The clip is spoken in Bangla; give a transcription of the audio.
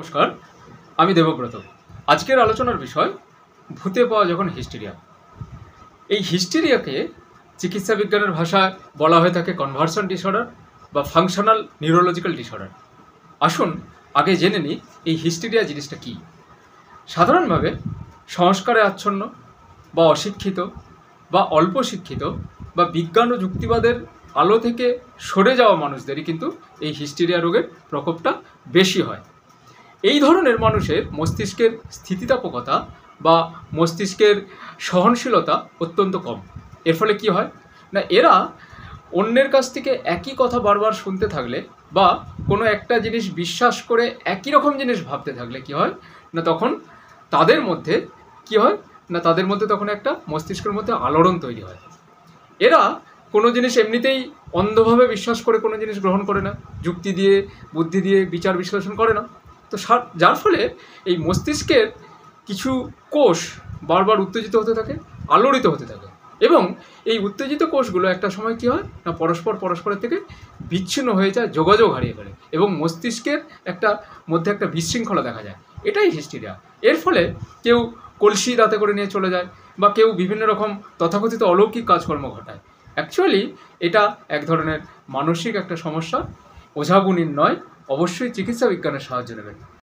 নমস্কার, আমি দেবব্রত। আজকের আলোচনার বিষয় ভূতে পাওয়া যখন হিস্টেরিয়া। এই হিস্টেরিয়াকে চিকিৎসা বিজ্ঞানের ভাষায় বলা হয়ে থাকে কনভার্সন ডিসঅর্ডার বা ফাংশনাল নিউরোলজিক্যাল ডিসঅর্ডার। আসুন আগে জেনে নিই এই হিস্টেরিয়া জিনিসটা কী। সাধারণভাবে সংস্কারে আচ্ছন্ন বা অশিক্ষিত বা অল্প শিক্ষিত বা বিজ্ঞান ও যুক্তিবাদের আলো থেকে সরে যাওয়া মানুষদেরই কিন্তু এই হিস্টেরিয়া রোগের প্রকোপটা বেশি হয়। এই ধরনের মানুষের মস্তিষ্কের স্থিতিস্থাপকতা বা মস্তিষ্কের সহনশীলতা অত্যন্ত কম। এর ফলে কি হয় না, এরা অন্যের কাছ থেকে একই কথা বারবার শুনতে থাকলে বা কোনো একটা জিনিস বিশ্বাস করে একই রকম জিনিস ভাবতে থাকলে কি হয় না, তখন তাদের মধ্যে কি হয় না, তাদের মধ্যে তখন একটা মস্তিষ্কের মধ্যে আলোড়ন তৈরি হয়। এরা কোনো জিনিস এমনিতেই অন্ধভাবে বিশ্বাস করে কোনো জিনিস গ্রহণ করে না, যুক্তি দিয়ে বুদ্ধি দিয়ে বিচার বিশ্লেষণ করে না। তো যার ফলে এই মস্তিষ্কের কিছু কোষ বারবার উত্তেজিত হতে থাকে, আলোড়িত হতে থাকে, এবং এই উত্তেজিত কোষগুলো একটা সময় কী হয় না, পরস্পরের থেকে বিচ্ছিন্ন হয়ে যায়, যোগাযোগ হারিয়ে ফেলে এবং মস্তিষ্কের মধ্যে একটা বিশৃঙ্খলা দেখা যায়। এটাই হিস্টেরিয়া। এর ফলে কেউ কলসি রাতে করে নিয়ে চলে যায় বা কেউ বিভিন্ন রকম তথাকথিত অলৌকিক কাজকর্ম ঘটায়। অ্যাকচুয়ালি এটা এক ধরনের মানসিক একটা সমস্যা। ওঝাগুনির নয়, অবশ্যই চিকিৎসা বিজ্ঞানের সাহায্য নেবেন।